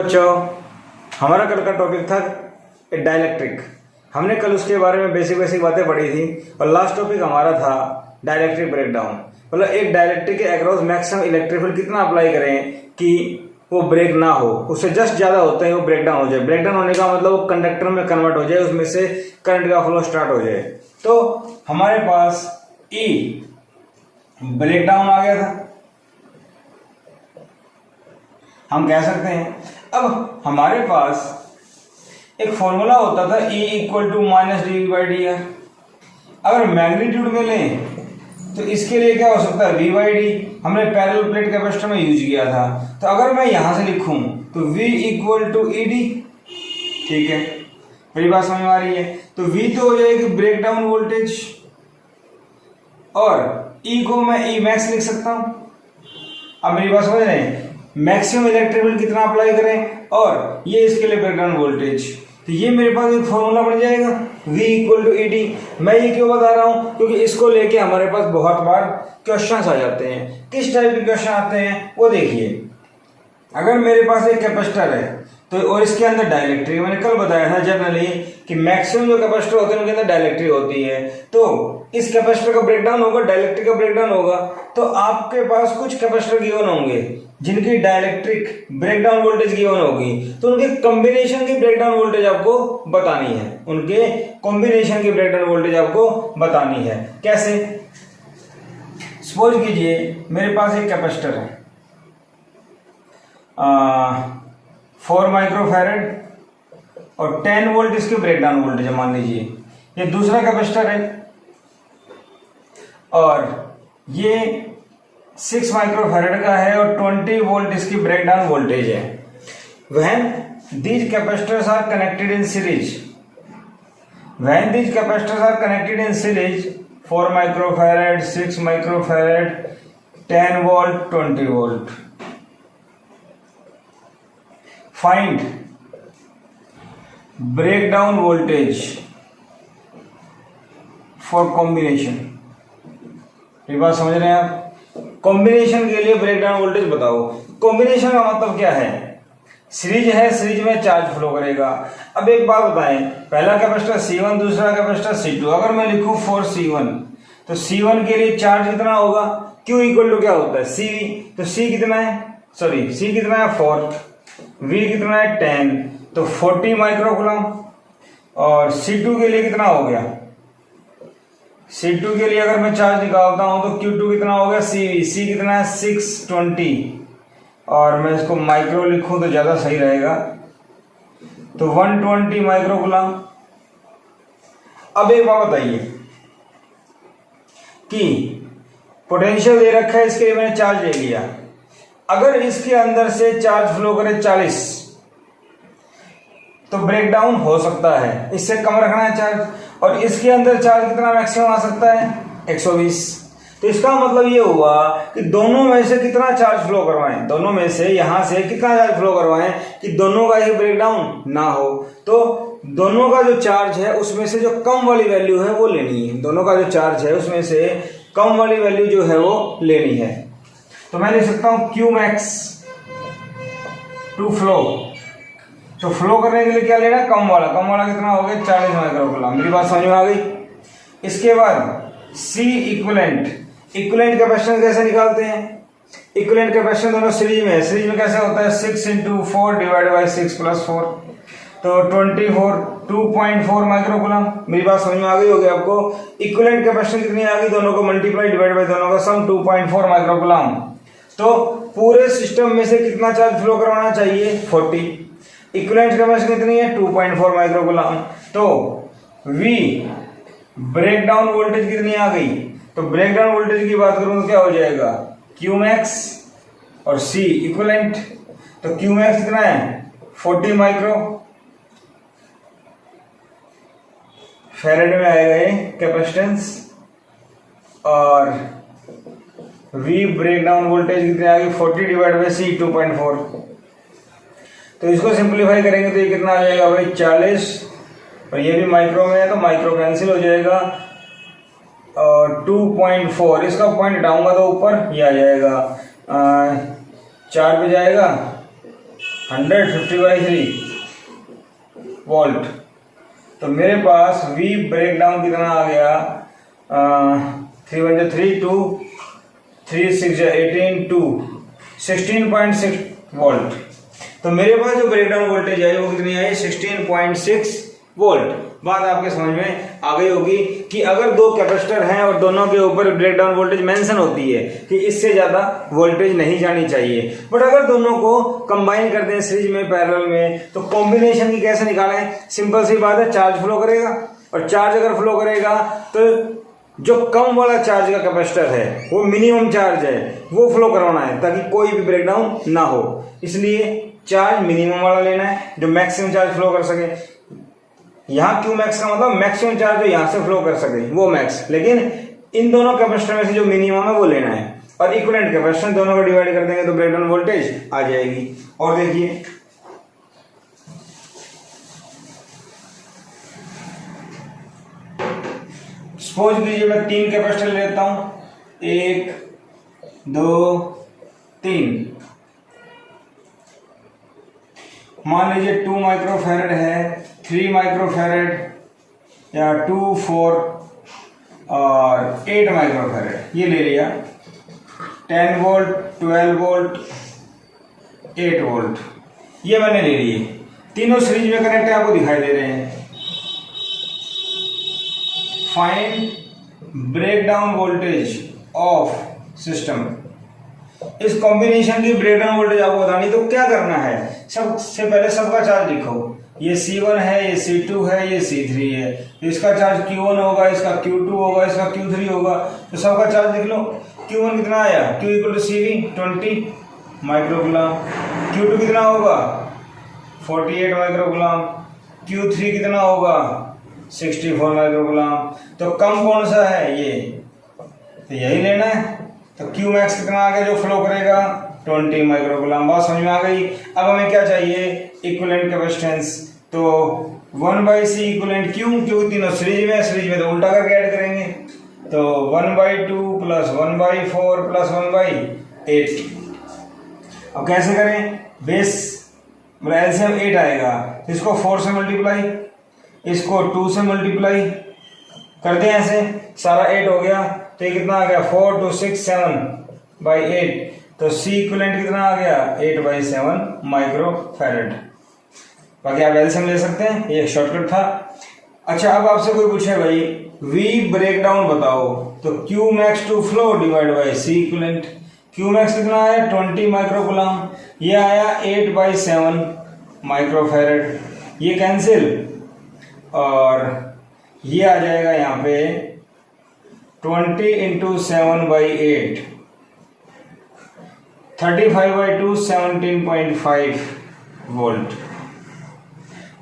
बच्चों, हमारा कल का टॉपिक था डाइलेक्ट्रिक। हमने कल उसके बारे में बेसिक बातें पढ़ी थी और लास्ट टॉपिक हमारा था डाइलेक्ट्रिक ब्रेकडाउन। मतलब एक डाइलेक्ट्रिक के अक्रॉस मैक्सिमम इलेक्ट्रिक फील्ड कितना अप्लाई करें कि वो ब्रेक ना हो, उससे जस्ट ज़्यादा होता है वो ब्रेकडाउन हो जाए। ब्रेकडाउन होने का मतलब वो कंडक्टर में कन्वर्ट हो जाए, उसमें से करंट का फ्लो स्टार्ट हो जाए। तो हमारे पास ई ब्रेकडाउन आ गया था, हम कह सकते हैं। अब हमारे पास एक फॉर्मूला होता था E equal to minus dV/dr। अगर मैग्नीट्यूड में लें तो इसके लिए क्या हो सकता है, V/d हमने पैरेलल प्लेट कैपेसिटर में यूज किया था। तो अगर मैं यहां से लिखूं तो V इक्वल टू ED, ठीक है, मेरी बात समझ में आ रही है। तो V तो हो जाएगी ब्रेकडाउन वोल्टेज और E को मैं E मैक्स लिख सकता हूं। अब मेरी बात समझ रहे हैं, मैक्सिमम इलेक्ट्रिक फील्ड कितना अप्लाई करें और ये इसके लिए ब्रेकडाउन वोल्टेज। तो ये मेरे पास एक फॉर्मूला बन जाएगा V इक्वल टू ED। मैं ये क्यों बता रहा हूं, क्योंकि इसको लेके हमारे पास बहुत बार क्वेश्चंस आ जाते हैं। किस टाइप के क्वेश्चन आते हैं वो देखिए। अगर मेरे पास एक कैपेसिटर है तो और इसके अंदर डाइलेक्ट्रिक, मैंने कल बताया था जनरली कि मैक्सिमम जो कैपेसिटर होते हैं उनके अंदर डाइलेक्ट्रिक होती है। तो इस कैपेसिटर का ब्रेकडाउन होगा, डाइलेक्ट्रिक का ब्रेकडाउन होगा। तो आपके पास कुछ कैपेसिटर गिवन होंगे जिनकी डाइलेक्ट्रिक ब्रेकडाउन वोल्टेज गिवन होगी, तो उनके कॉम्बिनेशन की ब्रेकडाउन वोल्टेज आपको बतानी है। उनके कॉम्बिनेशन की ब्रेकडाउन वोल्टेज आपको बतानी है। कैसे? सपोज कीजिए मेरे पास एक कैपेसिटर है 4 माइक्रोफैरड और 10 वोल्ट इसकी ब्रेकडाउन वोल्टेज है, मान लीजिए। ये दूसरा कैपेसिटर है और ये 6 माइक्रोफैरड का है और 20 वोल्ट इसकी ब्रेकडाउन वोल्टेज है। When these capacitors are connected in series, 4 microfarad, 6 microfarad, 10 volt, 20 volt. Find breakdown voltage for combination. ये बात समझ रहे हैं आप? कॉम्बिनेशन के लिए ब्रेकडाउन वोल्टेज बताओ। कॉम्बिनेशन का मतलब क्या है? सीरीज है, सीरीज में चार्ज फ्लो करेगा। अब एक बात बताएं, पहला कैपेसिटर C1, दूसरा कैपेसिटर C2। अगर मैं लिखूं 4C1 तो C1 के लिए चार्ज कितना होगा? Q इक्वल टू क्या होता है, CV। तो C कितना है, सॉरी C कितना है 4, V कितना है 10, तो 40 माइक्रोकूलम। और C2 के लिए कितना हो गया, C2 के लिए अगर मैं चार्ज निकालता हूं तो Q2 कितना हो गया CV। C कितना है 620 और मैं इसको माइक्रो लिखूं तो ज्यादा सही रहेगा, तो 120 माइक्रोकूलम। अब एक बात बताइए कि पोटेंशियल दे रखा है, इसके लिए मैंने चार्ज ले लिया। अगर इसके अंदर से चार्ज फ्लो करे 40 तो ब्रेकडाउन हो सकता है, इससे कम रखना है चार्ज। और इसके अंदर चार्ज कितना मैक्सिमम आ सकता है, 120। तो इसका मतलब ये हुआ कि दोनों में से कितना चार्ज फ्लो करवाएं, दोनों में से यहां से कितना चार्ज फ्लो करवाएं कि दोनों का ही ब्रेकडाउन ना हो। तो दोनों का जो चार्ज है उसमें से जो कम वाली वैल्यू है वो लेनी है। दोनों का जो चार्ज है उसमें से कम वाली वैल्यू जो है वो लेनी है। तो मैं लिख सकता हूं Q मैक्स टू फ्लो। तो फ्लो करने के लिए क्या लेना, कम वाला। कम वाला कितना हो गया, 40 माइक्रोकूलम। मेरी बात समझ में आ गई? इसके बाद C इक्विवेलेंट। इक्विवेलेंट कैपेसिटेंस कैसे निकालते हैं? इक्विवेलेंट कैपेसिटेंस दोनों सीरीज में है। सीरीज में कैसे होता है, 6 × 4 डिवाइड बाई 6 + 4, तो 24 2.4 माइक्रोकूलम। मेरी बात समझ में आ गई होगी आपको? इक्विवेलेंट कैपेसिटेंस कितनी आ गई, दोनों को मल्टीप्लाई डिवाइड बाई दोनों का सम, 2.4 माइक्रोकूलम। तो पूरे सिस्टम में से कितना चार्ज फ्लो करवाना चाहिए, 40। इक्विवेलेंट कैपेसिटी कितनी है, 2.4 माइक्रोकूलम। तो V ब्रेकडाउन वोल्टेज कितनी आ गई, तो ब्रेकडाउन वोल्टेज की बात करूं तो क्या हो जाएगा, Q मैक्स और C इक्विवेलेंट। तो Q मैक्स कितना है, 40 माइक्रो फैरेड में आएगा ये कैपेसिटेंस। और V ब्रेकडाउन वोल्टेज कितनी आ गई, 40 डिवाइड बाई C 2.4। तो इसको सिंप्लीफाई करेंगे तो ये कितना आ जाएगा भाई, 40। और ये भी माइक्रो में है तो माइक्रो कैंसिल हो जाएगा। और 2.4 इसका पॉइंट हटाऊंगा तो ऊपर ये आ जाएगा 4 पे जाएगा 150/3 वोल्ट। तो मेरे पास V ब्रेक डाउन कितना आ गया, 3 3 2 3 6 18 2 16.6 वोल्ट। तो मेरे पास जो ब्रेकडाउन वोल्टेज आई वो कितनी आई, 16.6 वोल्ट। बात आपके समझ में आ गई होगी कि अगर दो कैपेसिटर हैं और दोनों के ऊपर ब्रेकडाउन वोल्टेज मेंशन होती है कि इससे ज़्यादा वोल्टेज नहीं जानी चाहिए, बट अगर दोनों को कंबाइन करते हैं सीरीज में पैरेलल में, तो कॉम्बिनेशन की कैसे निकालें। सिंपल सी बात है, चार्ज फ्लो करेगा, और चार्ज अगर फ्लो करेगा तो जो कम वाला चार्ज का कैपेसिटर है वो मिनिमम चार्ज है वो फ्लो करवाना है ताकि कोई भी ब्रेकडाउन ना हो। इसलिए चार्ज मिनिमम वाला लेना है जो मैक्सिमम चार्ज फ्लो कर सके। यहाँ क्यू मैक्स का मतलब मैक्सिमम चार्ज जो यहाँ से फ्लो कर सके वो मैक्स, लेकिन इन दोनों कैपेसिटर में से जो मिनिमम है वो लेना है, और इक्विवेलेंट कैपेसिटर दोनों को डिवाइड कर देंगे तो ब्रेकडाउन वोल्टेज आ जाएगी। और देखिए सपोज कीजिए मैं 3 कैपेसिटर लेता हूं, 1 2 3। मान लीजिए 2 माइक्रोफैरड है, 3 माइक्रोफैरड या 2 4 और 8 माइक्रोफैरड, ये ले लिया। 10 वोल्ट 12 वोल्ट 8 वोल्ट ये मैंने ले लिए, तीनों सीरीज में कनेक्ट है, आपको दिखाई दे रहे हैं। Find breakdown voltage of system. इस कॉम्बिनेशन की ब्रेकडाउन वोल्टेज आपको बतानी, तो क्या करना है, सबसे पहले सबका चार्ज लिखो। ये C1 है, ये C2 है, ये C3 है, तो इसका चार्ज Q1 होगा, इसका Q2 होगा, इसका Q3 होगा, तो सबका चार्ज लिख लो। Q1 कितना आया, Q = CV 20 माइक्रोकुलाम। Q2 कितना होगा 48 माइक्रोकुलाम। Q3 कितना होगा 64 माइक्रोकुलाम। तो कम कौन सा है, ये, तो यही लेना है। तो Q मैक्स कितना आ गया जो फ्लो करेगा 20 माइक्रोकुलाम। बात समझ में आ गई। अब हमें क्या चाहिए, इक्विवेलेंट कैपेसिटेंस। तो 1/C इक्विवेलेंट Q, क्योंकि तीनों सीरीज में तो उल्टा करके ऐड करेंगे, तो 1/2 प्लस 1/4 प्लस 1/8। अब कैसे करें, बेस मतलब एलसीएम 8 आएगा, इसको 4 से मल्टीप्लाई, इसको 2 से मल्टीप्लाई कर दें, ऐसे सारा 8 हो गया। तो ये कितना आ गया 4 2 6 7/8। तो C इक्विवेलेंट कितना आ गया 8/7 माइक्रोफैरड। बाकी आप एलसीएम ले सकते हैं, ये एक शॉर्टकट था। अच्छा, अब आपसे कोई पूछे भाई V ब्रेकडाउन बताओ, तो Q max to flow divide by C equivalent. Q max कितना आया 20 माइक्रोकुलाम, ये आया 8/7 माइक्रोफैरड, ये कैंसिल, और ये आ जाएगा यहाँ पे 20 × 7/8 35/2 17.5 वोल्ट।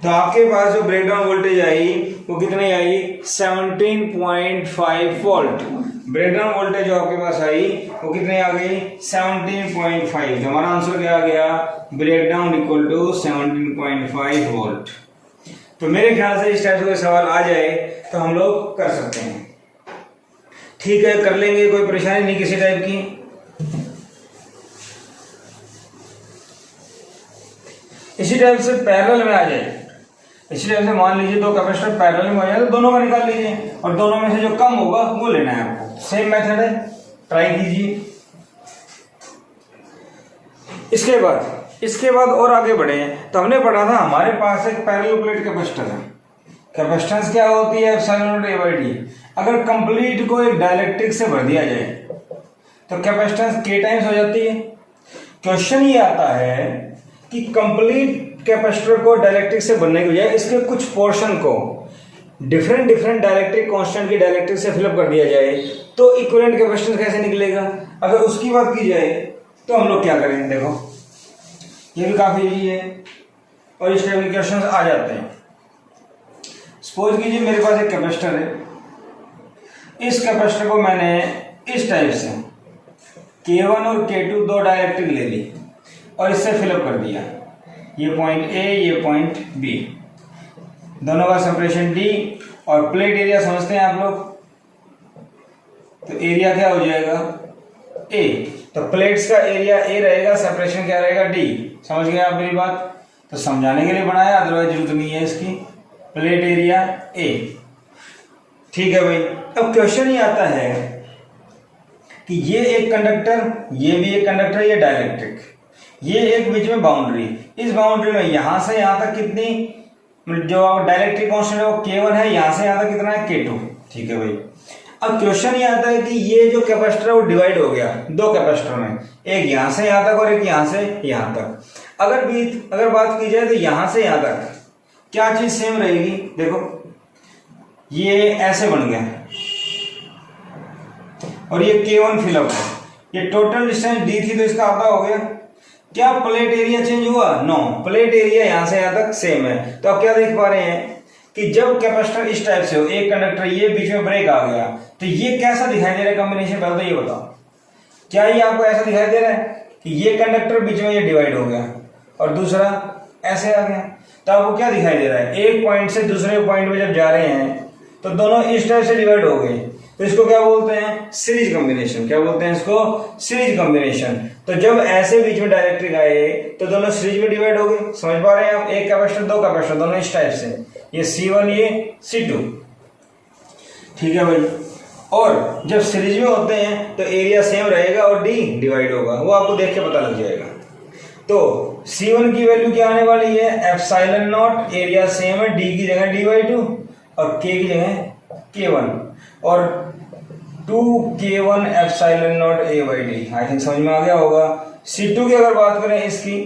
तो आपके पास जो ब्रेकडाउन वोल्टेज आई वो कितनी आई 17.5 वोल्ट। ब्रेकडाउन वोल्टेज जो आपके पास आई वो कितनी आ गई 17.5। तो हमारा आंसर क्या आ गया, ब्रेकडाउन = 17.5 वोल्ट। तो मेरे ख्याल से इस टाइप से सवाल आ जाए तो हम लोग कर सकते हैं। ठीक है, कर लेंगे, कोई परेशानी नहीं किसी टाइप की। इसी टाइप से पैरेलल में आ जाए, इसी टाइप से मान लीजिए 2 कैपेसिटर पैरेलल में आ जाए तो दोनों का निकाल लीजिए, और दोनों में से जो कम होगा वो लेना है आपको। सेम मेथड है, ट्राई कीजिए। इसके बाद और आगे बढ़े तो हमने पढ़ा था हमारे पास एक पैरेलल प्लेट कैपेसिटर है। कैपेसिटेंस क्या होती है, ε/d। अगर कंप्लीट को एक डाइलेक्ट्रिक से भर दिया जाए तो कैपेसिटेंस k टाइम्स हो जाती है। क्वेश्चन ये आता है कि कंप्लीट कैपेसिटर को डाइलेक्ट्रिक से भरने के बजाय इसके कुछ पोर्शन को डिफरेंट डाइलेक्ट्रिक कांस्टेंट की डाइलेक्ट्रिक से फिलअप कर दिया जाए तो इक्विवेलेंट कैपेसिटेंस कैसे निकलेगा। अगर उसकी बात की जाए तो हम लोग क्या करेंगे, देखो ये भी काफी इजी है और इस टाइप के क्वेश्चन आ जाते हैं। सपोज कीजिए मेरे पास एक कैपेसिटर है, इस कैपेसिटर को मैंने इस टाइप से K1 और K2 दो डाइलेक्ट्रिक ले ली और इससे फिलअप कर दिया। ये पॉइंट A, ये पॉइंट B, दोनों का सेपरेशन D, और प्लेट एरिया समझते हैं आप लोग, तो एरिया क्या हो जाएगा A। तो प्लेट्स का एरिया ए रहेगा, सेपरेशन क्या रहेगा डी। समझ गए आप मेरी बात? तो समझाने के लिए बनाया, अदरवाइज जरूरत नहीं है इसकी। प्लेट एरिया ए, ठीक है भाई। अब क्वेश्चन ये आता है कि ये एक कंडक्टर, ये भी एक कंडक्टर, ये डाइलेक्ट्रिक, ये एक बीच में बाउंड्री, इस बाउंड्री में यहां से यहां तक कितनी, जो डाइलेक्ट्रिक कांस्टेंट है वो K1 है, यहां से यहां तक कितना है K2, ठीक है भाई। अब क्वेश्चन ये आता है कि ये जो कैपेसिटर है वो डिवाइड हो गया दो कैपेसिटर में, एक यहां से यहां तक और एक यहां से यहां तक। अगर बात की जाए तो यहां से यहां तक क्या चीज सेम रहेगी? देखो ये ऐसे बन गया और ये K1 फिलअप है, ये टोटल डिस्टेंस D थी तो इसका आधा हो गया। क्या प्लेट एरिया चेंज हुआ? नो, प्लेट एरिया यहां से यहां तक सेम है। तो आप क्या देख पा रहे हैं कि जब कैपेसिटर इस टाइप से हो, एक कंडक्टर ये बीच में ब्रेक आ गया, तो ये कैसा दिखाई दे रहा है कॉम्बिनेशन? पहले तो ये बताओ, क्या ये आपको ऐसा दिखाई दे रहा है कि ये कंडक्टर बीच में ये डिवाइड हो गया और दूसरा ऐसे आ गया? तो आपको क्या दिखाई दे रहा है? एक पॉइंट से दूसरे पॉइंट में जब जा रहे हैं तो दोनों इस टाइप से डिवाइड हो गए, तो इसको क्या बोलते हैं? Series combination. क्या बोलते हैं इसको? Series combination. तो जब ऐसे बीच में डाइलेक्ट्रिक आए तो दोनों सीरीज में डिवाइड हो गए। समझ पा रहे हैं आप? एक कैपेसिटर दो कैपेसिटर दोनों इस टाइप से, ये C1 ये C2, ठीक है भाई। और जब सीरीज में होते हैं तो एरिया सेम रहेगा और D डिवाइड होगा, वो आपको देख के पता लग जाएगा। तो C1 की वैल्यू क्या आने वाली है? एप्सिलॉन नॉट, एरिया सेम है, D की जगह D/2 और K की जगह K1 और 2K1 epsilon not A/D। I think समझ में आ गया होगा। C2 की अगर बात करें इसकी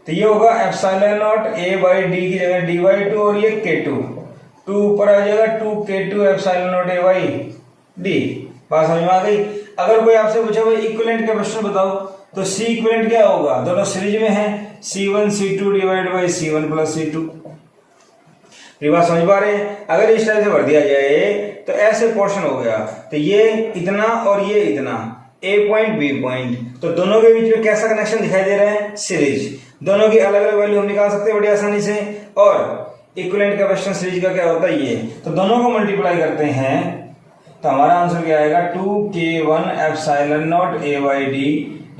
तो ये होगा एप्सिलॉन नॉट A/D की जगह D/2 और ये K2, 2 ऊपर आ जाएगा 2K2 एप्सिलॉन नॉट A/D। बात समझ में आ गई? अगर कोई आपसे पूछे भाई इक्विवेलेंट कैपेसिटर बताओ, तो C इक्विवेलेंट क्या होगा? दोनों सीरीज में है, C1 C2 divide by C1 plus C2। ये बात समझ पा रहे हैं? अगर इस टाइप से भर दिया जाए तो ऐसे पोर्शन हो गया, तो ये इतना और ये इतना, A पॉइंट B पॉइंट, तो दोनों के बीच में कैसा कनेक्शन दिखाई दे रहा है? सीरीज। दोनों की अलग अलग वैल्यू हम निकाल सकते हैं बड़ी आसानी से। और इक्विवेलेंट कैपेसिटेंस सीरीज का क्या होता है? ये, तो दोनों को मल्टीप्लाई करते हैं तो हमारा आंसर क्या आएगा? 2K1 epsilon not A/D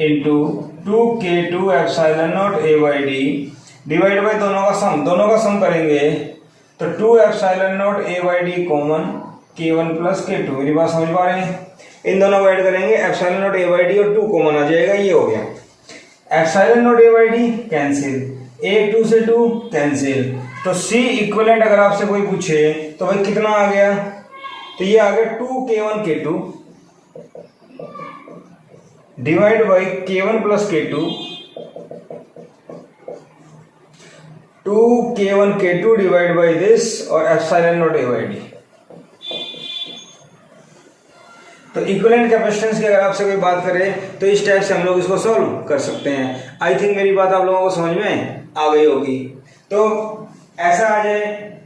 into 2K2 epsilon not A/D divide by दोनों का सम करेंगे तो 2 epsilon not A/D common, K1 plus K2। मेरी बात समझ पा रहे हैं? इन दोनों को ऐड करेंगे, एप्सिलॉन नॉट A/D और 2 कॉमन आ जाएगा, ये हो गया। एप्सिलॉन नॉट A/D कैंसिल, 1 2 से 2 कैंसिल, तो C इक्विवेलेंट अगर आपसे कोई पूछे तो भाई कितना आ गया? तो ये आ गया 2K1 K2 divide by K1 plus K2, 2K1 K2 divide by this और एप्सिलॉन नॉट A/D। तो इक्विवेलेंट कैपेसिटेंस की अगर आपसे कोई बात करे तो इस टाइप से हम लोग इसको सॉल्व कर सकते हैं। आई थिंक मेरी बात आप लोगों को समझ में आ गई होगी। तो ऐसा आ जाए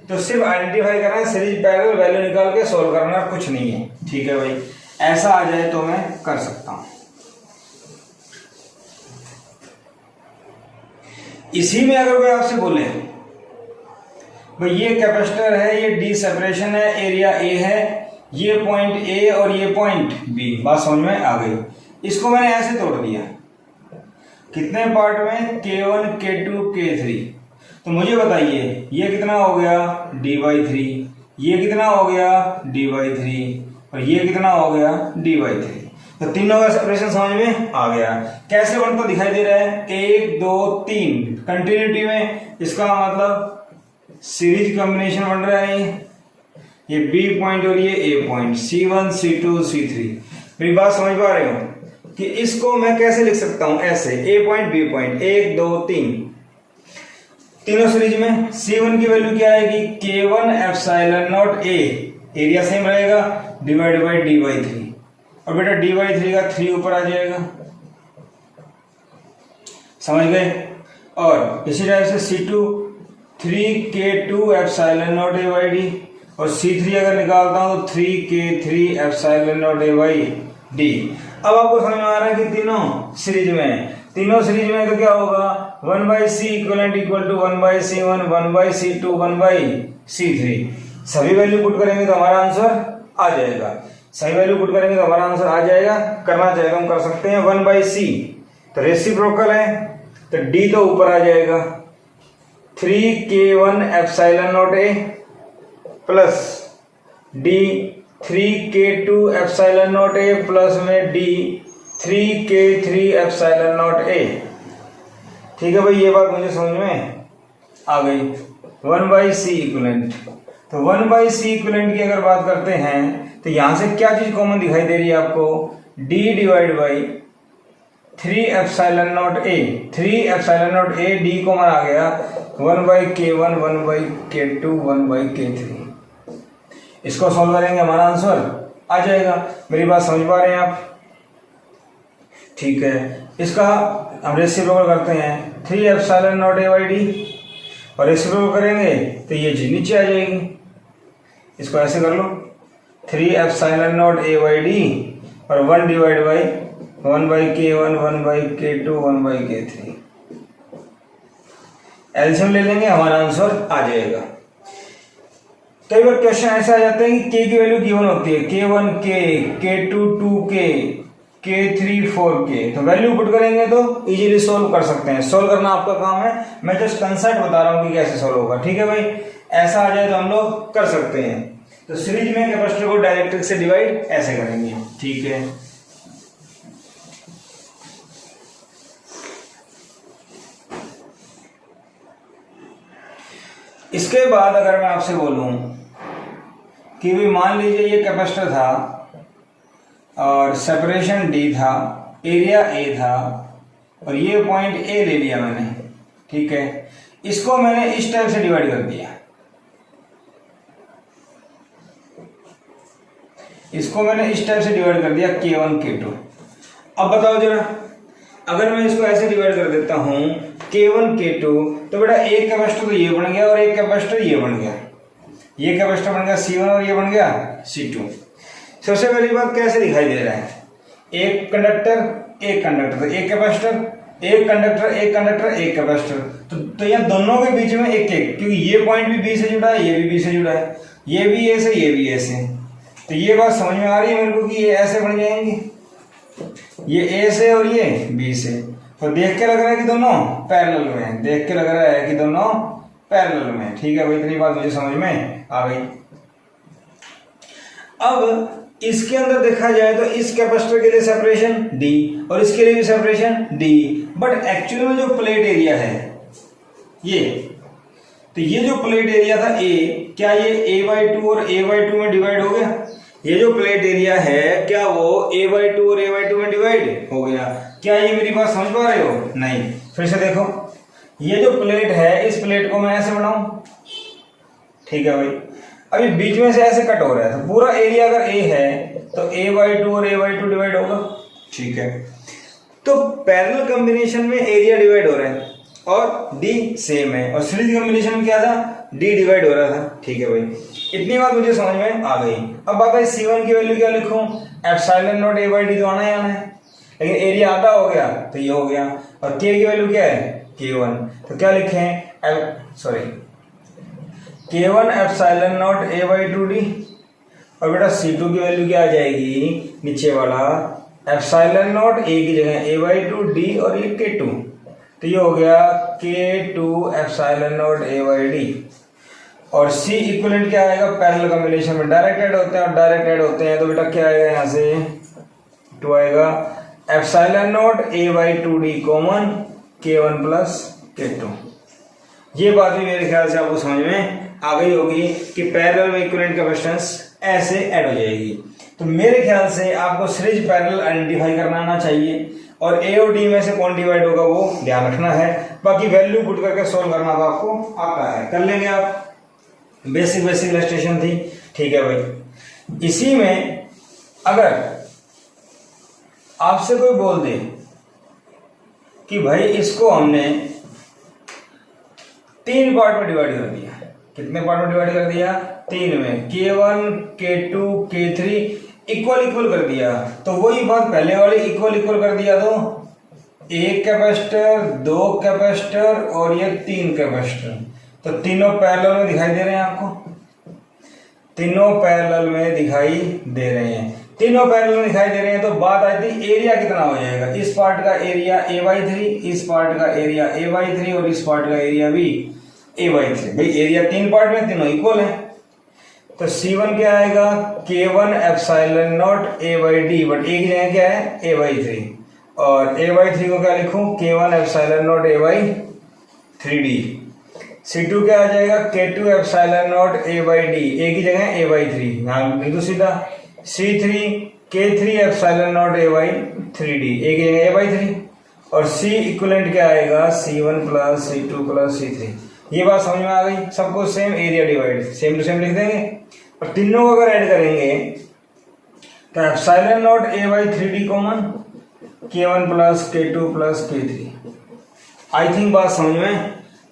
तो सिर्फ आइडेंटिफाई करना है, सीरीज पैरेलल वैल्यू निकाल के सॉल्व करना, कुछ नहीं है, ठीक है भाई। ऐसा आ जाए तो मैं कर सकता हूं। इसी में अगर कोई आपसे बोले भाई ये कैपेसिटर है, ये D सेपरेशन है, एरिया A है, ये पॉइंट A और ये पॉइंट B, बात समझ में आ गई। इसको मैंने ऐसे तोड़ दिया, कितने पार्ट में? K1 K2 K3। तो मुझे बताइए ये कितना हो गया? D/3, ये कितना हो गया? D/3 और ये कितना हो गया? D/3। तो तीनों का सेपरेशन समझ में आ गया। कैसे बनता दिखाई दे रहा है? 1 2 3 कंटिन्यूटी में, इसका मतलब सीरीज कॉम्बिनेशन बन रहा है। ये B पॉइंट और ये A point, C1 C2 C3। मेरी बात समझ पा रहे हो कि इसको मैं कैसे लिख सकता हूं? ऐसे, A पॉइंट B पॉइंट, 1 2 3 तीनों सीरीज में। C1 की वैल्यू क्या आएगी? K1 epsilon not A, area same रहेगा, डिवाइड बाई D/3 और बेटा D/3 का 3 ऊपर आ जाएगा, समझ गए? और इसी टाइप से C2 3K2 epsilon not A/D और C3 अगर निकालता हूं तो 3K3 एप्सिलॉन नॉट A/D। अब आपको समझ में आ रहा है कि तीनों सीरीज में, तीनों सीरीज में तो क्या होगा? 1/C equivalent equal to 1/C1 1/C2 1/C3। सभी वैल्यू पुट करेंगे तो हमारा आंसर आ जाएगा। सही वैल्यू पुट करेंगे तो हमारा आंसर आ जाएगा। करना चाहेगा हम कर सकते हैं। 1/c तो रेसिप्रोकल है तो d तो ऊपर आ जाएगा 3k1 epsilon not a plus d 3k2 epsilon not a plus में d 3k3 epsilon not a। ठीक है भाई, ये बात मुझे समझ में आ गई। 1/c इक्विवेलेंट, तो 1/c इक्विवेलेंट की अगर बात करते हैं तो यहां से क्या चीज कॉमन दिखाई दे रही है आपको, d divide by 3 epsilon not a, 3 epsilon not a d common आ गया 1/k1 1/k2 1/k3। इसको सॉल्व करेंगे हमारा आंसर आ जाएगा। मेरी बात समझ पा रहे हैं आप? ठीक है, इसका हम रेसिप्रोकल करते हैं 3 epsilon not a by d और रेसिप्रोकल करेंगे तो ये चीज नीचे आ जाएगी। इसको ऐसे कर लो 3 epsilon not a by d और 1 divide by 1/k1 1/k2 1/k3। LCM ले लेंगे, हमारा आंसर आ जाएगा। कई बार क्वेश्चन ऐसा आ जाता है कि k की वैल्यू गिवन होती है k1 k, k2 2k, k3 4k, तो वैल्यू पुट करेंगे तो इजीली सोल्व कर सकते हैं। सोल्व करना आपका काम है, मैं जस्ट कंसेप्ट बता रहा हूं कि कैसे सोल्व होगा। ठीक है भाई, ऐसा आ जाए तो हम लोग कर सकते हैं। तो सीरीज में कैपेसिटर को डायरेक्ट्रिक से डिवाइड ऐसे करेंगे। ठीक है, इसके बाद अगर मैं आपसे बोलूं कि भी मान लीजिए ये कैपेसिटर था और सेपरेशन d था, एरिया a था और ये पॉइंट a ले लिया मैंने। ठीक है, इसको मैंने इस टाइप से डिवाइड कर दिया, इसको मैंने इस टाइप से डिवाइड कर दिया k1 k2। अब बताओ जरा, अगर मैं इसको ऐसे डिवाइड कर देता हूं k1 k2 तो बेटा एक कैपेसिटर तो ये बन गया और एक कैपेसिटर ये बन गया, ये कैपेसिटर बन गया C1 और ये बन गया C2। सबसे पहली बात कैसे दिखाई दे रहा है, एक कंडक्टर एक कंडक्टर, एक कैपेसिटर एक कंडक्टर एक कंडक्टर एक कैपेसिटर, तो यहाँ दोनों के बीच में एक एक, क्योंकि ये पॉइंट भी बी से जुड़ा है, ये भी बी से जुड़ा है, ये भी ए से ये भी ए से। तो ये बात समझ में आ रही है मेरे को कि ये ऐसे बन जाएंगे, ये ए से और ये बी से। तो देख के लग रहा है कि दोनों पैरेलल में है, देख के लग रहा है कि दोनों पैरेलल में। ठीक है भाई, इतनी बात मुझे समझ में आ गई। अब इसके अंदर देखा जाए तो इस कैपेसिटर के लिए सेपरेशन d और इसके लिए भी सेपरेशन d, बट एक्चुअली में जो प्लेट एरिया है ये, तो ये जो प्लेट एरिया था a, क्या ये a/2 और a/2 में डिवाइड हो गया? ये जो प्लेट एरिया है क्या वो a/2 और a/2 में डिवाइड हो गया? क्या ये मेरी बात समझ पा रहे हो? नहीं। फिर से देखो, ये जो प्लेट है इस प्लेट को मैं ऐसे बनाऊं, ठीक है भाई, अभी बीच में से ऐसे कट हो रहा है, तो पूरा एरिया अगर a है तो a/2 और a/2 डिवाइड होगा। ठीक है, तो पैरेलल कॉम्बिनेशन में एरिया डिवाइड हो रहा है और d सेम है, और सीरीज कॉम्बिनेशन में क्या था, d डिवाइड हो रहा था। ठीक है भाई, इतनी बात मुझे समझ में आ गई। अब बात है C1 की वैल्यू क्या लिखूं, एप्सिलॉन नॉट a/d तो आना ही आना है, लेकिन एरिया आधा हो गया तो ये हो गया, और k की वैल्यू क्या है k1, तो क्या लिखें k1 एप्सिलॉन नॉट a/2d, और बेटा C2 की वैल्यू क्या आ जाएगी, नीचे वाला एप्सिलॉन नॉट a की जगह a/2d और ये k2, तो ये हो गया k2 एप्सिलॉन नॉट a/d। और C इक्विवेलेंट क्या आएगा, पैरेलल कॉम्बिनेशन में डायरेक्ट ऐड होते हैं और डायरेक्ट ऐड होते हैं, तो बेटा क्या आएगा यहाँ से 2 आएगा epsilon not a/2d common k1 plus k2। ये बात भी मेरे ख्याल से आपको समझ में आ गई होगी कि पैरेलल में इक्विवेलेंट कैपेसिटेंस ऐसे ऐड हो जाएगी। तो मेरे ख्याल से आपको सीरीज पैरेलल आइडेंटिफाई करना आना चाहिए, और ए और डी में से कौन डिवाइड होगा वो ध्यान रखना है। बाकी वैल्यू पुट करके सोल्व करना तो आपको आता है, कर लेंगे आप, बेसिक इलस्ट्रेशन थी। ठीक है भाई, इसी में अगर आपसे कोई बोल दे कि भाई इसको हमने 3 पार्ट में डिवाइड कर दिया, कितने पार्ट में डिवाइड कर दिया, 3 में, k1 k2 k3 इक्वल कर दिया, तो वही बात पहले वाली इक्वल कर दिया, तो एक कैपेसिटर, 2 कैपेसिटर और ये 3 कैपेसिटर, तो तीनों पैरेलल में दिखाई दे रहे हैं आपको, तीनों पैरेलल में दिखाई दे रहे हैं। तीनों पैरेलल में दिखाई दे रहे हैं, तो बात आती है एरिया कितना हो जाएगा। इस पार्ट का एरिया a/3, इस पार्ट का एरिया a/3 और इस पार्ट का एरिया भी a/3। भाई एरिया तीन पार्ट में, तीनों इक्वल है, तो C1 क्या आएगा K1 epsilon not a/d, but एक जगह क्या है a/3, और a/3 को क्या लिखूं K1 epsilon not a/3d। C2 क्या आ जाएगा K2 एप्सिलॉन नॉट a/d, एक ही जगह a/3, यहाँ लिख दो सीधा। C3 K3 epsilon not a/3d, एक ही जगह a/3, और C इक्विवेलेंट क्या आएगा C1 plus C2 plus C3। ये बात समझ में आ गई सबको। Same area divide same to same लिख देंगे, और तीनों को अगर ऐड करेंगे तो epsilon not a/3d common, K1 plus K2 plus K3। I think बात समझ में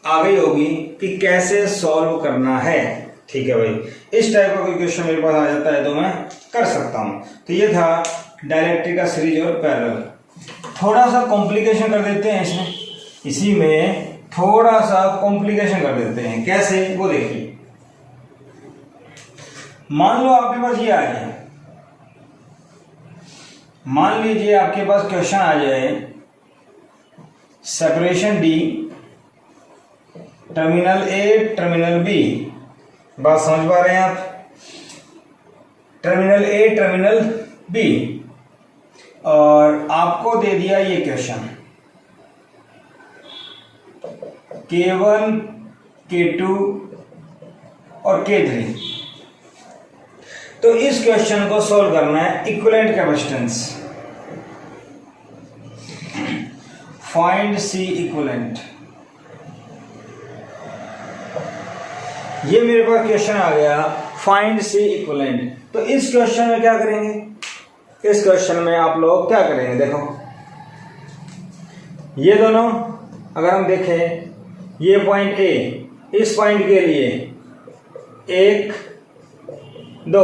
आ गई होगी कि कैसे सॉल्व करना है। ठीक है भाई, इस टाइप का कोई क्वेश्चन मेरे पास आ जाता है तो मैं कर सकता हूं। तो ये था डायरेक्ट्रिक का सीरीज और पैरेलल। थोड़ा सा कॉम्प्लिकेशन कर देते हैं इसमें, इसी में थोड़ा सा कॉम्प्लिकेशन कर देते हैं। कैसे वो देखिए। मान लो आपके पास ये आ जाए, मान लीजिए आपके पास क्वेश्चन आ जाए separation D terminal A terminal B. बात समझ पा रहे हैं आप? टर्मिनल ए टर्मिनल बी, और आपको दे दिया ये क्वेश्चन K1 K2 और K3। तो इस क्वेश्चन को सॉल्व करना है equivalent capacitance. Find C equivalent. ये मेरे पास क्वेश्चन आ गया फाइंड C इक्विवेलेंट। तो इस क्वेश्चन में क्या करेंगे, इस क्वेश्चन में आप लोग क्या करेंगे, देखो ये दोनों अगर हम देखें, ये पॉइंट A, इस पॉइंट के लिए 1 2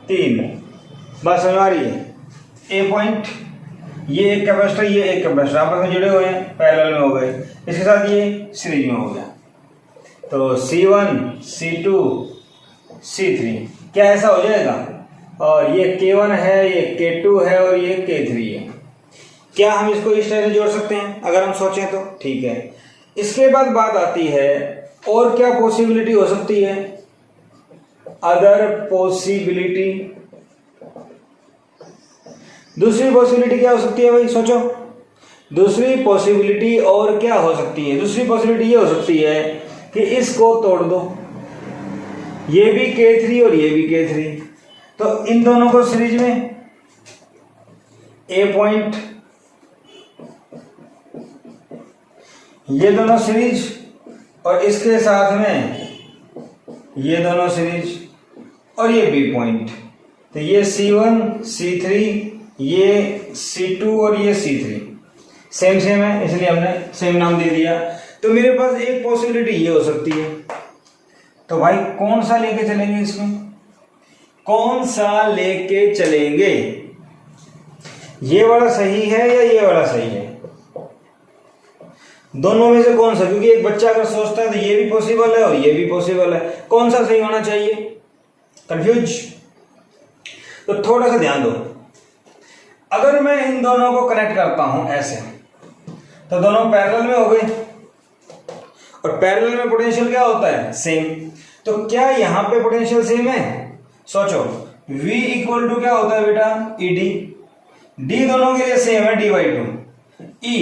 3, बात समझ आ रही है। A पॉइंट, ये एक कैपेसिटर, ये एक कैपेसिटर आपस में जुड़े हुए हैं, पैरेलल में हो गए, इसके साथ ये सीरीज में हो गया। तो C1 C2 C3 क्या ऐसा हो जाएगा, और ये K1 है, ये K2 है और ये K3 है। क्या हम इसको इस तरह से जोड़ सकते हैं अगर हम सोचें तो? ठीक है। इसके बाद बात आती है और क्या पॉसिबिलिटी हो सकती है, अदर पॉसिबिलिटी। दूसरी पॉसिबिलिटी क्या हो सकती है भाई, सोचो। दूसरी पॉसिबिलिटी और क्या हो सकती है? दूसरी पॉसिबिलिटी ये हो सकती है कि इसको तोड़ दो, ये भी K3 और ये भी K3, तो इन दोनों को सीरीज में A पॉइंट, ये दोनों सीरीज, और इसके साथ में ये दोनों सीरीज, और ये B पॉइंट। तो ये C1 C3, ये C2 और ये C3 सेम सेम है, इसलिए हमने सेम नाम दे दिया। तो मेरे पास एक पॉसिबिलिटी ये हो सकती है। तो भाई कौन सा लेके चलेंगे इसमें, कौन सा लेके चलेंगे? ये वाला सही है या ये वाला सही है? दोनों में से कौन सा? क्योंकि एक बच्चा अगर सोचता है तो ये भी पॉसिबल है और ये भी पॉसिबल है, कौन सा सही होना चाहिए? कंफ्यूज। तो थोड़ा सा ध्यान दो। अगर मैं इन दोनों को कनेक्ट करता हूं ऐसे, तो दोनों पैरेलल में हो गए, और पैरेलल में पोटेंशियल क्या होता है, सेम। तो क्या यहां पे पोटेंशियल सेम है? सोचो, V इक्वल टू क्या होता है बेटा, ED। D दोनों के लिए सेम है, D/2। E,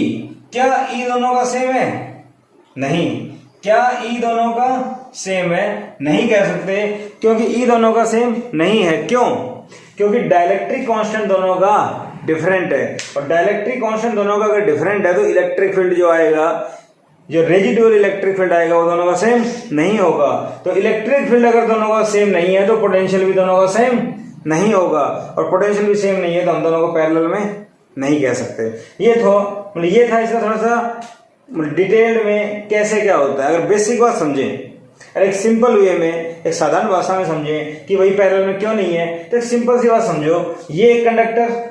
क्या E दोनों का सेम है? नहीं। क्या E दोनों का सेम है? नहीं कह सकते, क्योंकि E दोनों का सेम नहीं है। क्यों? क्योंकि डाइलेक्ट्रिक कांस्टेंट दोनों का डिफरेंट है, और डाइलेक्ट्रिक कांस्टेंट दोनों का अगर डिफरेंट है तो इलेक्ट्रिक फील्ड जो आएगा, जो रेजिडुअल इलेक्ट्रिक फील्ड आएगा, वो दोनों का सेम नहीं होगा। तो इलेक्ट्रिक फील्ड अगर दोनों का सेम नहीं है तो पोटेंशियल भी दोनों का सेम नहीं होगा, और पोटेंशियल भी सेम नहीं है तो हम दोनों को पैरेलल में नहीं कह सकते। ये था इसका थोड़ा सा डिटेल्ड में कैसे क्या होता है। अगर बेसिक बात समझें, अगर एक सिंपल वे में, एक साधारण भाषा में समझें कि भाई पैरेलल में क्यों नहीं है, तो एक सिंपल सी बात समझो, ये एक कंडक्टर,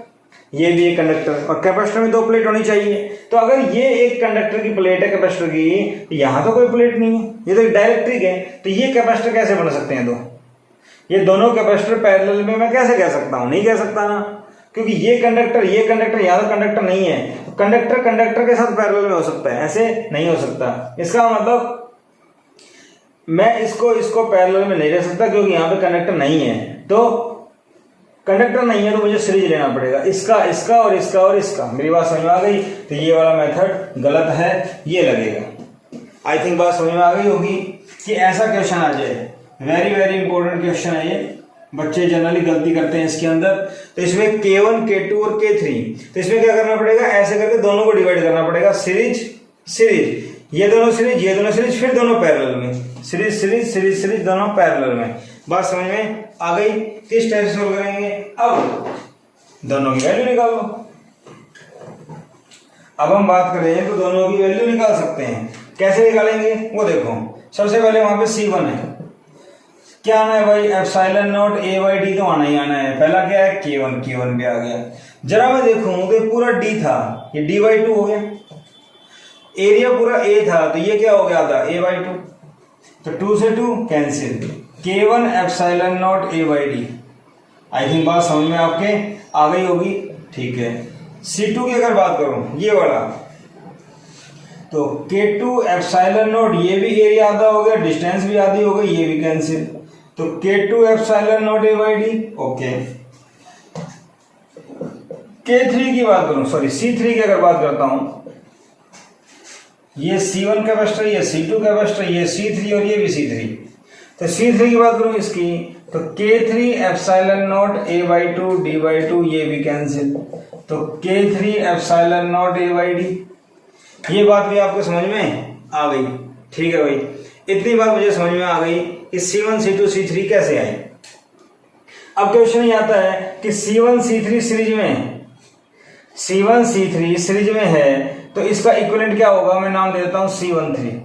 ये भी एक कंडक्टर, और कैपेसिटर में 2 प्लेट होनी चाहिए। तो अगर ये एक कंडक्टर की प्लेट है कैपेसिटर की, तो यहां तो कोई प्लेट नहीं है, ये तो डाइलेक्ट्रिक है, तो ये कैपेसिटर कैसे बन सकते हैं? दो, ये दोनों कैपेसिटर पैरेलल में मैं कैसे कह सकता हूँ? नहीं कह सकता ना, क्योंकि ये कंडक्टर यहाँ तो कंडक्टर नहीं है, तो कंडक्टर कंडक्टर के साथ पैरेलल में हो सकता है, ऐसे नहीं हो सकता। इसका मतलब मैं इसको पैरेलल में नहीं रख सकता, क्योंकि यहाँ पे कंडक्टर नहीं है। तो कंडक्टर नहीं है तो मुझे सीरीज लेना पड़ेगा, इसका और इसका और इसका। मेरी बात समझ में आ गई? तो ये वाला मेथड गलत है, ये लगेगा। आई थिंक बात समझ में आ गई होगी कि ऐसा क्वेश्चन आ जाए, वेरी वेरी इंपॉर्टेंट क्वेश्चन है ये, बच्चे जनरली गलती करते हैं इसके अंदर। तो इसमें K1 K2 और K3, तो इसमें क्या करना पड़ेगा? ऐसे करके दोनों को डिवाइड करना पड़ेगा, सीरीज, ये दोनों सीरीज, फिर दोनों पैरेलल में, सीरीज दोनों पैरेलल में। बात समझ में आ गई? किस टाइप से सोल्व करेंगे? अब दोनों की वैल्यू निकाल लो। अब हम बात करें तो दोनों की वैल्यू निकाल सकते हैं। कैसे निकालेंगे वो देखो। सबसे पहले वहां पे C1 है, क्या आना है भाई? एप्सिलॉन नॉट A/D तो आना ही आना है। पहला क्या है? K1 भी आ गया। जरा मैं देखूं तो पूरा D था, ये D/2 हो गया। एरिया पूरा A था, तो ये क्या हो गया? आधा A/2, तो 2 से 2 cancel. K1 epsilon not A/D। I think बात समझ में आपके आ गई होगी, ठीक है। C2 की अगर बात करूं, ये वाला, तो K2 एप्सिलॉन नॉट, ये भी एरिया आधा हो गया, डिस्टेंस भी आधी हो गई, ये भी कैंसिल। तो K2 epsilon not A/D, okay. K3 की बात करूं, सॉरी C3 की अगर बात करता हूं, ये C1 कैपेसिटर, ये C2 कैपेसिटर, ये C3 और ये भी C3। तो C3 की बात करूं इसकी, तो K3 epsilon not A/2 D/2, ये भी कैंसिल। तो K3 एप्सिलॉन नॉट A/D, ये बात भी आपको समझ में आ गई, ठीक है भाई। इतनी बात मुझे समझ में आ गई कि C1 C2 C3 कैसे आए। अब क्वेश्चन ये आता है कि C1 C3 सीरीज में है, तो इसका इक्विवेलेंट क्या होगा? मैं नाम दे देता हूं C13।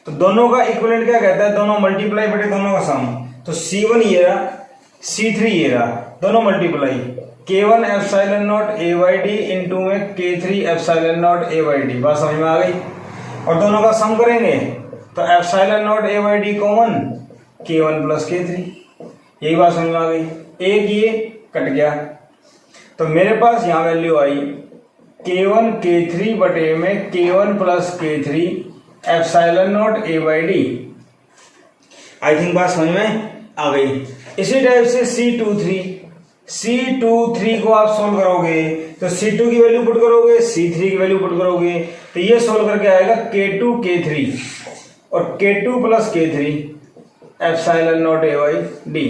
तो दोनों का इक्विवेलेंट क्या कहता है? दोनों मल्टीप्लाई बटे दोनों का सम। तो C1 ये रहा, C3 ये रहा, दोनों multiply. K1 epsilon not A/D into में K3 एप्सिलॉन नॉट A/D। बात समझ में आ गई? और दोनों का सम करेंगे तो epsilon not A/D common, K1 plus K3। यही बात समझ में आ गई। एक ये कट गया, तो मेरे पास यहां वैल्यू आई K1 K3 बटे में K1 plus K3 epsilon not A/D। I think बात समझ में आ गई। इसी टाइप से C23 को आप सोल्व करोगे तो C2 की वैल्यू पुट करोगे, C3 की वैल्यू पुट करोगे, तो ये सोल्व करके आएगा K2 K3 और K2 plus K3 epsilon not A/D।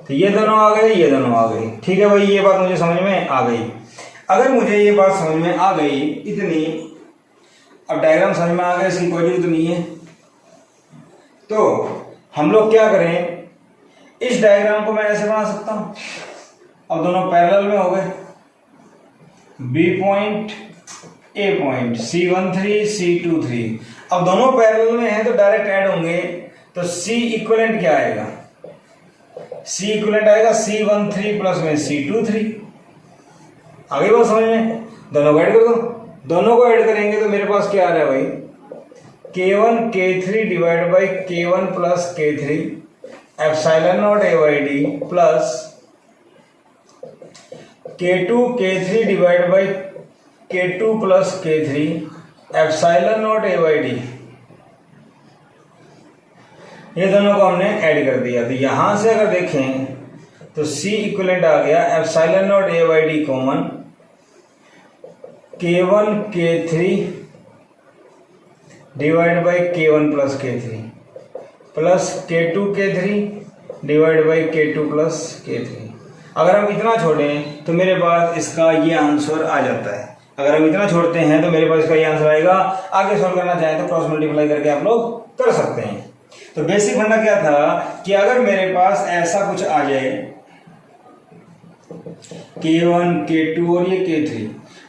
तो ये दोनों आ गए, ये दोनों आ गए, ठीक है भाई। ये बात मुझे समझ में आ गई। अगर मुझे ये बात समझ में आ गई इतनी, अब डायग्राम समझ में आ गया, इसकी कोई जरूरत नहीं है, तो हम लोग क्या करें? इस डायग्राम को मैं ऐसे बना सकता हूं। अब दोनों पैरेलल में हो गए, B point A point, C13 C23। अब दोनों पैरेलल में हैं तो डायरेक्ट ऐड होंगे, तो C इक्विवेलेंट क्या आएगा? C इक्विवेलेंट आएगा C13 प्लस में C23। आगे बात समझ में? दोनों को ऐड कर दो। दोनों को ऐड करेंगे तो मेरे पास क्या आ रहा है भाई? K1 K3 divide by K1 plus K3 epsilon not A/D plus K2 K3 divide by K2 plus K3 epsilon not A/D। ये दोनों को हमने ऐड कर दिया, तो यहां से अगर देखें तो C इक्विवेलेंट आ गया epsilon not A/D common K1 K3 divide by K1 plus K3 plus K2 K3 divide by K2 plus K3। अगर हम इतना छोड़ें तो मेरे पास इसका ये आंसर आ जाता है। अगर हम इतना छोड़ते हैं तो मेरे पास इसका ये आंसर आएगा। आगे सॉल्व करना चाहें तो क्रॉस मल्टीप्लाई करके आप लोग कर सकते हैं। तो बेसिक फंडा क्या था कि अगर मेरे पास ऐसा कुछ आ जाए K1 K2 और ये K3,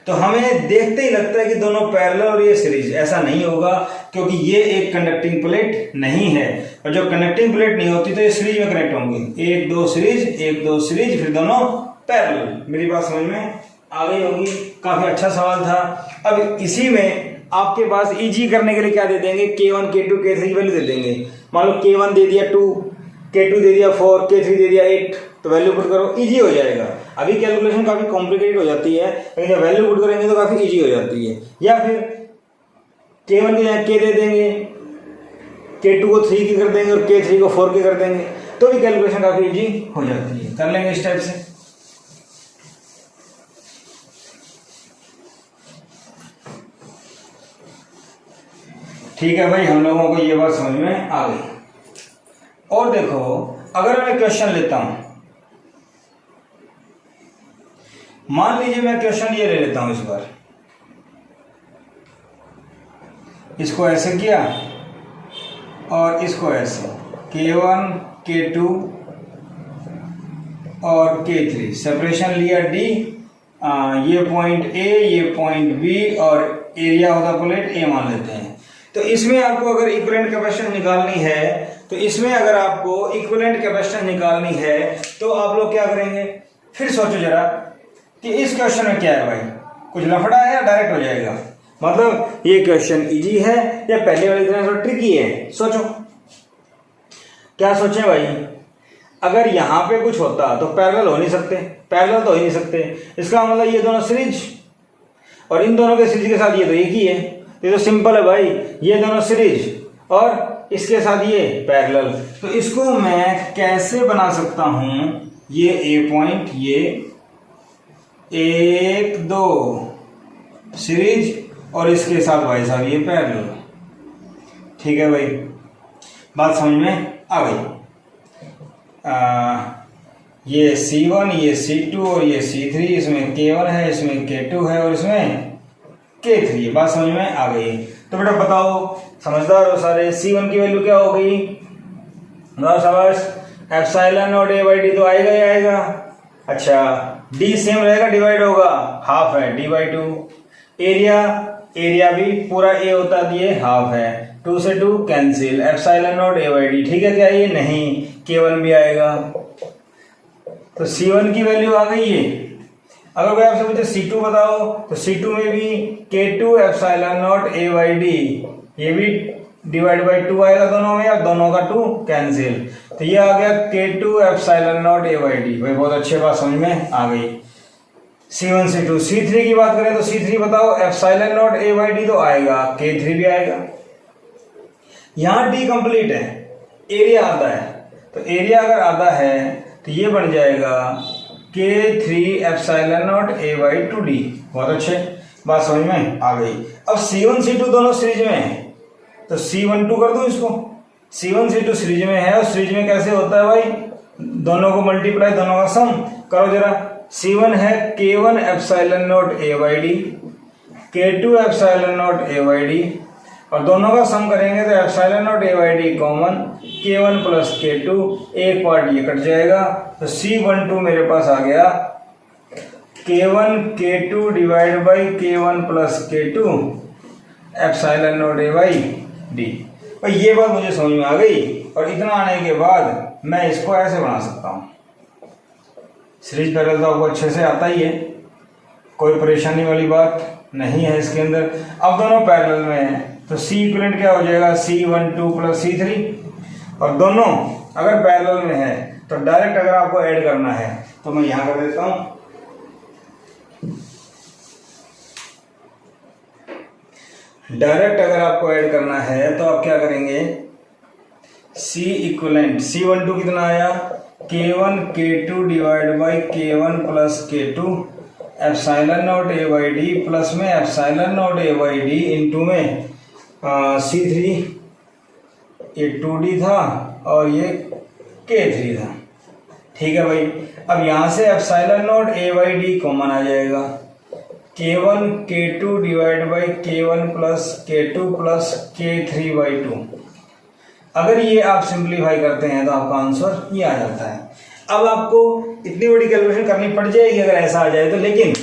तो हमें देखते ही लगता है कि दोनों पैरेलल और ये सीरीज। ऐसा नहीं होगा, क्योंकि ये एक कंडक्टिंग प्लेट नहीं है, और जब कंडक्टिंग प्लेट नहीं होती तो ये सीरीज में कनेक्ट होंगे। एक दो सीरीज फिर दोनों पैरेलल। मेरी बात समझ में आ गई होगी। काफी अच्छा सवाल था। अब इसी में आपके पास इजी करने के लिए क्या दे देंगे? K1 K2 K3 की वैल्यू दे देंगे। मान लो K1 दे दिया 2, K2 दे दिया 4, K3 दे दिया 8, तो वैल्यू पुट करो, इजी हो जाएगा। अभी कैलकुलेशन काफ़ी कॉम्प्लिकेटेड हो जाती है, लेकिन जब वैल्यू पुट करेंगे तो काफ़ी इजी हो जाती है। या फिर K1 की जगह K दे देंगे, K2 को 3 की कर देंगे और K3 को 4 की कर देंगे, तो भी कैलकुलेशन काफ़ी इजी हो जाती है। कर लेंगे इस टाइप से। ठीक है भाई, हम लोगों को ये बात समझ में आ गई। और देखो, अगर मैं क्वेश्चन लेता हूं, मान लीजिए मैं क्वेश्चन ये ले लेता हूं इस बार, इसको ऐसे किया और इसको ऐसे, K1, K2 और K3, सेपरेशन लिया D, ये पॉइंट A, ये पॉइंट B और area of the plate A मान लेते हैं। तो इसमें आपको अगर इक्विवेलेंट कैपेसिटेंस निकालनी है, तो इसमें अगर आपको इक्विवेलेंट कैपेसिटेंस निकालनी है तो आप लोग क्या करेंगे, फिर सोचो जरा कि इस क्वेश्चन में क्या है भाई, कुछ लफड़ा है या डायरेक्ट हो जाएगा। मतलब ये क्वेश्चन इजी है या पहले वाली तरह से ट्रिकी है, सोचो क्या सोचें भाई। अगर यहाँ पे कुछ होता तो पैरेलल हो नहीं सकते, पैरेलल तो हो ही नहीं सकते। इसका मतलब ये दोनों सीरीज और इन दोनों के सीरीज के साथ ये तो एक ही है, ये तो सिंपल है भाई। ये दोनों सीरीज और इसके साथ ये पैरेलल, तो इसको मैं कैसे बना सकता हूं, ये ए पॉइंट, ये 1 2 सीरीज और इसके साथ भाई साहब ये पैरेलल। ठीक है भाई, बात समझ में आ गई। ये C1, ये C2 और ये C3, इसमें K1 है, इसमें K2 है और इसमें K3, बात समझ में आ गई। तो बेटा बताओ, समझदार हो सारे, C1 की वैल्यू क्या हो गई, एप्सिलॉन नॉट A/D तो आएगा ही आएगा। अच्छा, D सेम रहेगा, डिवाइड होगा, हाफ है D/2। एरिया भी पूरा A होता है, ये हाफ है, 2 से 2 कैंसिल, एप्सिलॉन नॉट A/D। ठीक है क्या, ये नहीं, K1 भी आएगा। तो C1 की वैल्यू आ गई है। अगर कोई आपसे पूछे C2 बताओ, तो C2 में भी K2 एप्सिलॉन नॉट A/D, ये भी डिवाइड बाई 2 आएगा दोनों में, या दोनों का 2 कैंसिल, तो ये आ गया K2 एप्सिलॉन नॉट A/D। भाई बहुत अच्छी बात समझ में आ गई। C1 C2, C3 की बात करें तो C3 बताओ, एप्सिलॉन नॉट A/D तो आएगा, K3 भी आएगा। यहाँ D कंप्लीट है, एरिया आधा है, तो एरिया अगर आधा है तो ये बन जाएगा K3 एप्सिलॉन नॉट A/2D। बहुत अच्छे, बात समझ में आ गई। अब C1 C2 दोनों सीरीज में है, तो C12 कर दूं इसको, C1 C2 सीरीज में है, और सीरीज में कैसे होता है भाई, दोनों को मल्टीप्लाई, दोनों का सम करो जरा। C1 है K1 epsilon not A/D, K2 epsilon not A/D, और दोनों का सम करेंगे तो epsilon not A/D common, K1 plus K2, एक पार्ट ये कट जाएगा, तो C12 मेरे पास आ गया K1 K2 divide by K1 plus K2 epsilon not A/D। और ये बात मुझे समझ में आ गई, और इतना आने के बाद मैं इसको ऐसे बना सकता हूँ। सीरीज पैरेलल तो आपको अच्छे से आता ही है, कोई परेशानी वाली बात नहीं है इसके अंदर। अब दोनों पैरेलल में है, तो C इक्विवेलेंट क्या हो जाएगा, C12 प्लस C3, और दोनों अगर पैरेलल में है तो डायरेक्ट अगर आपको ऐड करना है तो मैं यहां कर देता हूं, डायरेक्ट अगर आपको ऐड करना है तो आप क्या करेंगे, C इक्विवेलेंट, C12 कितना आया, K1 K2 divide by K1 plus K2 epsilon not A/D plus में एप्सिलॉन नॉट A/D इंटू में C3, ये 2D था और ये K3 था। ठीक है भाई, अब यहां से एप्सिलॉन नॉट A/D कॉमन आ जाएगा, K1 K2 divide by K1 plus K2 plus K3/2। अगर ये आप सिंप्लीफाई करते हैं तो आपका आंसर ये आ जाता है। अब आपको इतनी बड़ी कैलकुलेशन करनी पड़ जाएगी अगर ऐसा आ जाए तो, लेकिन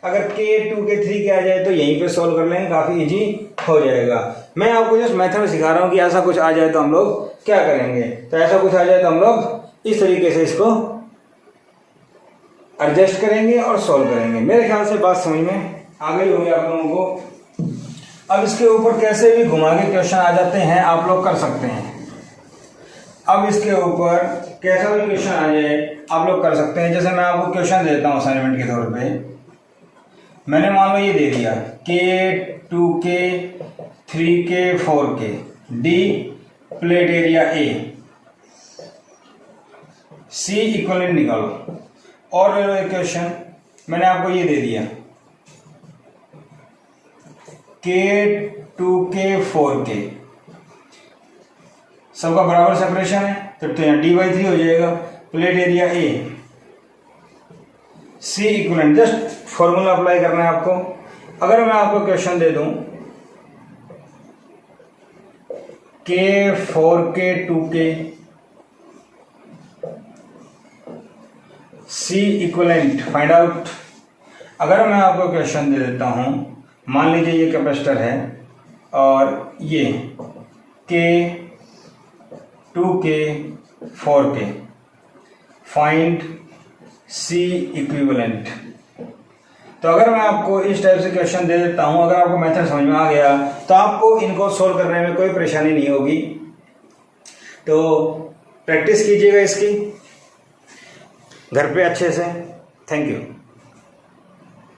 अगर K2 K3 के आ जाए तो यहीं पे सॉल्व कर लेंगे, काफ़ी इजी हो जाएगा। मैं आपको जस्ट मेथड सिखा रहा हूँ कि ऐसा कुछ आ जाए तो हम लोग क्या करेंगे। तो ऐसा कुछ आ जाए तो हम लोग इस तरीके से इसको एडजस्ट करेंगे और सॉल्व करेंगे। मेरे ख्याल से बात समझ में आ गई होगी आप लोगों को। अब इसके ऊपर कैसे भी घुमा के क्वेश्चन आ जाते हैं, आप लोग कर सकते हैं। अब इसके ऊपर कैसा भी क्वेश्चन आ जाए आप लोग कर सकते हैं। जैसे मैं आपको क्वेश्चन देता हूँ असाइनमेंट के तौर पे, मैंने मान लो ये दे दिया K 2K 3K 4K D plate area A, C equivalent निकालो। और ले लो एक क्वेश्चन, मैंने आपको ये दे दिया K 2K 4K, सबका बराबर सेपरेशन है तो यहाँ D/3 हो जाएगा। Plate area A, C equivalent, just formula apply करना है आपको। अगर मैं आपको क्वेश्चन दे दूं K 4K 2K C equivalent find out. अगर मैं आपको क्वेश्चन दे देता हूं, मान लीजिए ये कैपेसिटर है और ये K 2K 4K, find C equivalent. तो अगर मैं आपको इस टाइप से क्वेश्चन दे देता हूं, अगर आपको मेथड समझ में आ गया तो आपको इनको सोल्व करने में कोई परेशानी नहीं होगी। तो प्रैक्टिस कीजिएगा इसकी घर पे अच्छे से। Thank you.